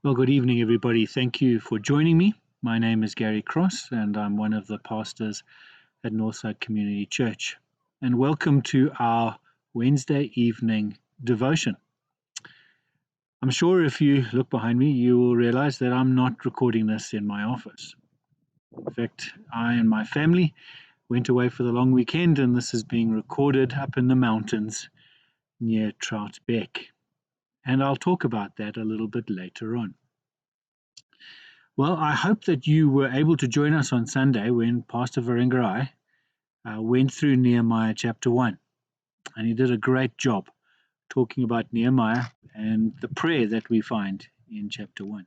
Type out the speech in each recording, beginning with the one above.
Well, good evening, everybody. Thank you for joining me. My name is Gary Cross, and I'm one of the pastors at Northside Community Church. And welcome to our Wednesday evening devotion. I'm sure if you look behind me, you will realize that I'm not recording this in my office. In fact, I and my family went away for the long weekend, and this is being recorded up in the mountains near Troutbeck. And I'll talk about that a little bit later on. Well, I hope that you were able to join us on Sunday when Pastor Varengarai went through Nehemiah chapter 1. And he did a great job talking about Nehemiah and the prayer that we find in chapter 1.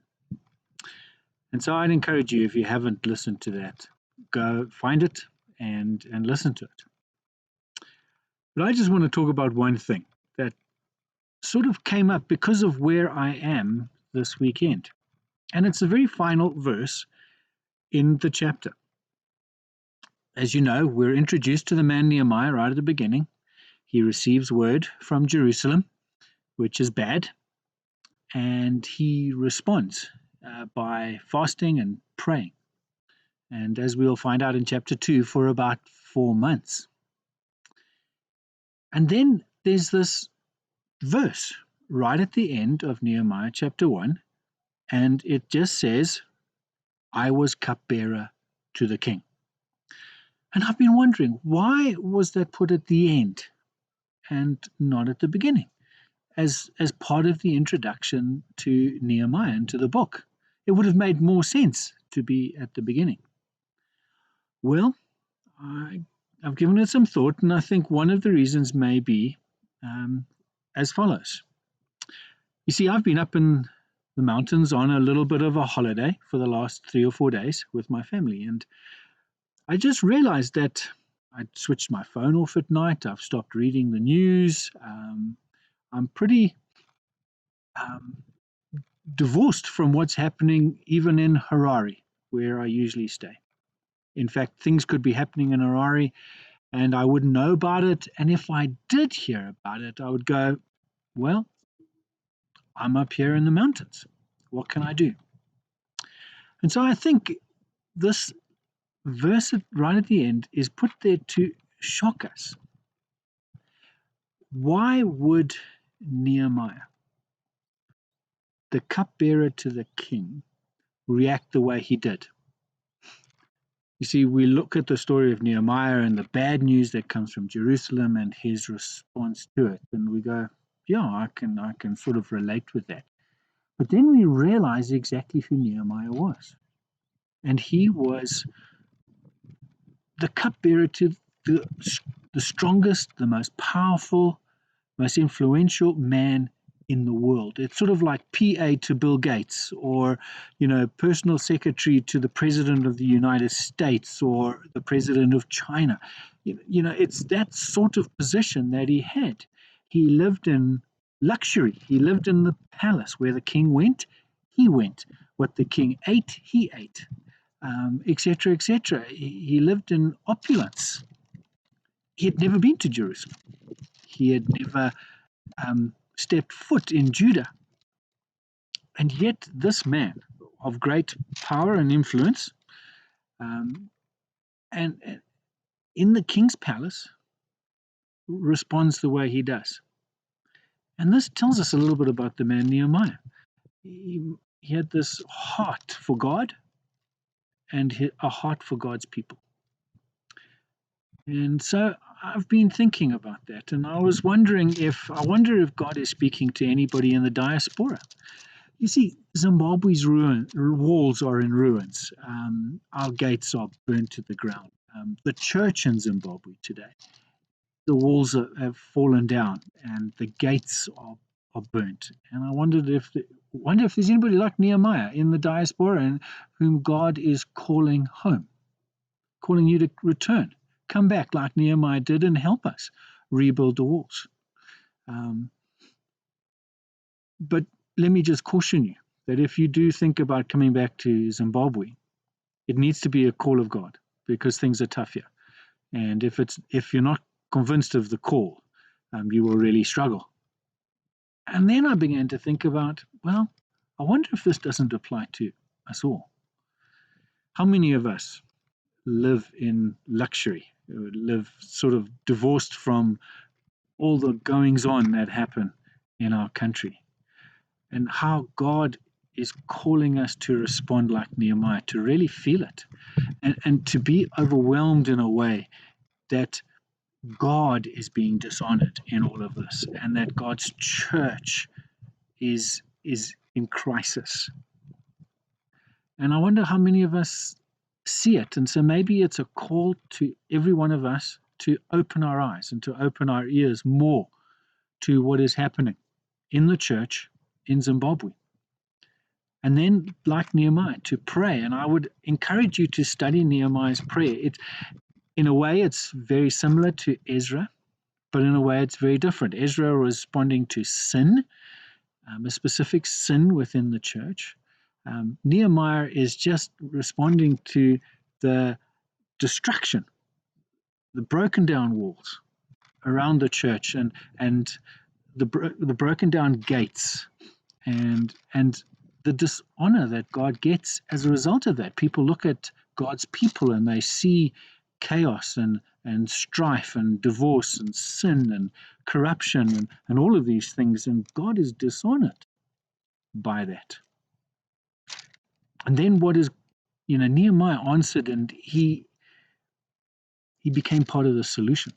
And so I'd encourage you, if you haven't listened to that, go find it and listen to it. But I just want to talk about one thing that sort of came up because of where I am this weekend. And it's the very final verse in the chapter. As you know, we're introduced to the man Nehemiah right at the beginning. He receives word from Jerusalem, which is bad, and he responds by fasting and praying. And as we'll find out in chapter 2, for about 4 months. And then there's this verse right at the end of Nehemiah chapter 1, and it just says, I was cupbearer to the king. And I've been wondering, why was that put at the end and not at the beginning, as part of the introduction to Nehemiah and to the book? It would have made more sense to be at the beginning. Well, I've given it some thought, and I think one of the reasons may be as follows. You see, I've been up in the mountains on a little bit of a holiday for the last 3 or 4 days with my family, and I just realized that I'd switched my phone off at night. I've stopped reading the news. I'm pretty divorced from what's happening even in Harare, where I usually stay. In fact, things could be happening in Harare and I wouldn't know about it. And if I did hear about it, I would go, well, I'm up here in the mountains. What can I do? And so I think this verse right at the end is put there to shock us. Why would Nehemiah, the cupbearer to the king, react the way he did? You see, we look at the story of Nehemiah and the bad news that comes from Jerusalem and his response to it, and we go, yeah, I can sort of relate with that. But then we realize exactly who Nehemiah was. And he was the cupbearer to the strongest, the most powerful, most influential man in the world. It's sort of like PA to Bill Gates, or, personal secretary to the president of the United States or the president of China. It's that sort of position that he had. He lived in luxury. He lived in the palace. Where the king went, he went. What the king ate, he ate. Etc., etc. He lived in opulence. He had never been to Jerusalem. He had never stepped foot in Judah. And yet this man of great power and influence, and in the king's palace, responds the way he does. And this tells us a little bit about the man Nehemiah. He had this heart for God and a heart for God's people. And so I've been thinking about that, and I wonder if God is speaking to anybody in the diaspora. You see, Zimbabwe's walls are in ruins. Our gates are burnt to the ground. The church in Zimbabwe today, the walls have fallen down, and the gates are burnt. And I wonder if there's anybody like Nehemiah in the diaspora and whom God is calling home, calling you to return. Come back like Nehemiah did and help us rebuild the walls. But let me just caution you that if you do think about coming back to Zimbabwe, it needs to be a call of God, because things are tough here. And if you're not convinced of the call, you will really struggle. And then I began to think about, well, I wonder if this doesn't apply to us all. How many of us live in luxury, live sort of divorced from all the goings on that happen in our country, and how God is calling us to respond like Nehemiah, to really feel it, and to be overwhelmed in a way that God is being dishonored in all of this, and that God's church is in crisis. And I wonder how many of us see it. And so maybe it's a call to every one of us to open our eyes and to open our ears more to what is happening in the church in Zimbabwe. And then, like Nehemiah, to pray. And I would encourage you to study Nehemiah's prayer. In a way, it's very similar to Ezra, but in a way, it's very different. Ezra was responding to sin, a specific sin within the church. Nehemiah is just responding to the destruction, the broken down walls around the church, and the broken down gates, and the dishonor that God gets as a result of that. People look at God's people and they see chaos and strife and divorce and sin and corruption and all of these things, and God is dishonored by that. And then what is, Nehemiah answered, and he became part of the solution.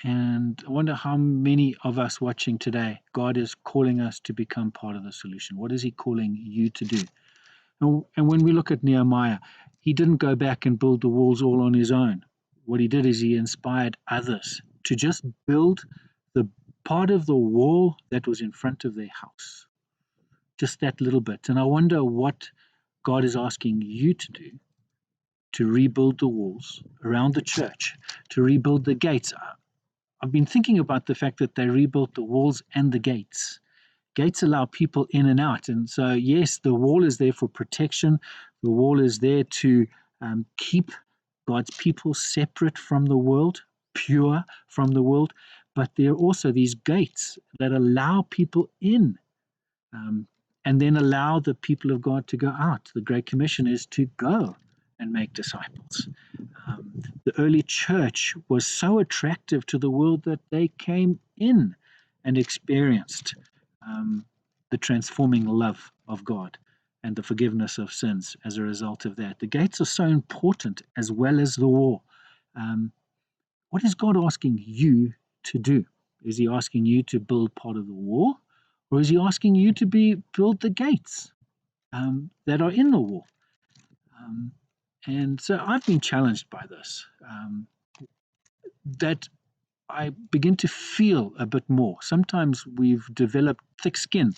And I wonder how many of us watching today, God is calling us to become part of the solution. What is he calling you to do? And when we look at Nehemiah, he didn't go back and build the walls all on his own. What he did is he inspired others to just build the part of the wall that was in front of their house. Just that little bit. And I wonder what God is asking you to do to rebuild the walls around the church, to rebuild the gates. I've been thinking about the fact that they rebuilt the walls and the gates. Gates allow people in and out. And so, yes, the wall is there for protection. The wall is there to keep God's people separate from the world, pure from the world. But there are also these gates that allow people in, and then allow the people of God to go out. The Great Commission is to go and make disciples. The early church was so attractive to the world that they came in and experienced the transforming love of God and the forgiveness of sins as a result of that. The gates are so important as well as the wall. What is God asking you to do? Is he asking you to build part of the wall, or is he asking you to build the gates that are in the wall? And so I've been challenged by this, that I begin to feel a bit more. Sometimes we've developed thick skin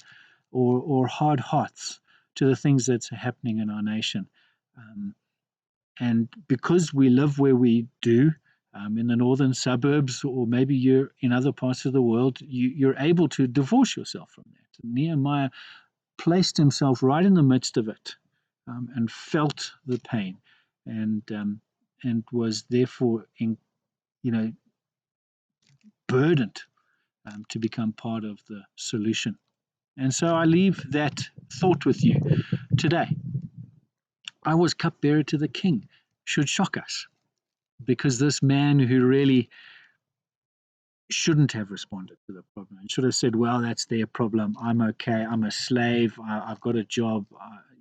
or hard hearts to the things that's happening in our nation. And because we live where we do, in the northern suburbs, or maybe you're in other parts of the world, you're able to divorce yourself from that. Nehemiah placed himself right in the midst of it, and felt the pain, and was therefore burdened to become part of the solution. And so I leave that thought with you today. I was cupbearer to the king should shock us, because this man who really shouldn't have responded to the problem and should have said, well, that's their problem. I'm okay. I'm a slave. I've got a job.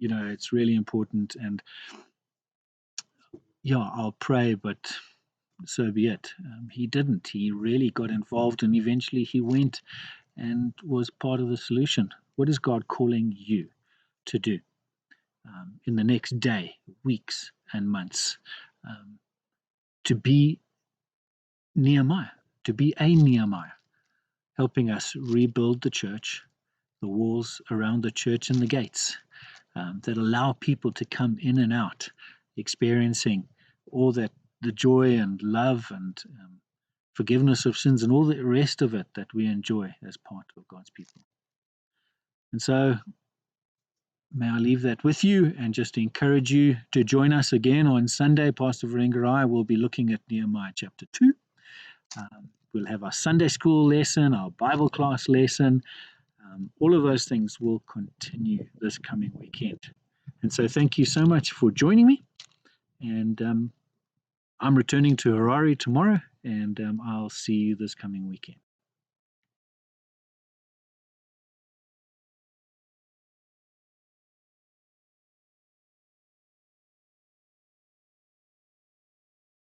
It's really important. And yeah, I'll pray, but so be it. He didn't. He really got involved, and eventually he went and was part of the solution. What is God calling you to do in the next day, weeks, and months? To be Nehemiah, to be a Nehemiah, helping us rebuild the church, the walls around the church and the gates that allow people to come in and out, experiencing all that, the joy and love and forgiveness of sins and all the rest of it that we enjoy as part of God's people. And so may I leave that with you and just encourage you to join us again on Sunday. Pastor Verenga and I will be looking at Nehemiah chapter 2. We'll have our Sunday school lesson, our Bible class lesson. All of those things will continue this coming weekend. And so thank you so much for joining me. And I'm returning to Harare tomorrow, and I'll see you this coming weekend.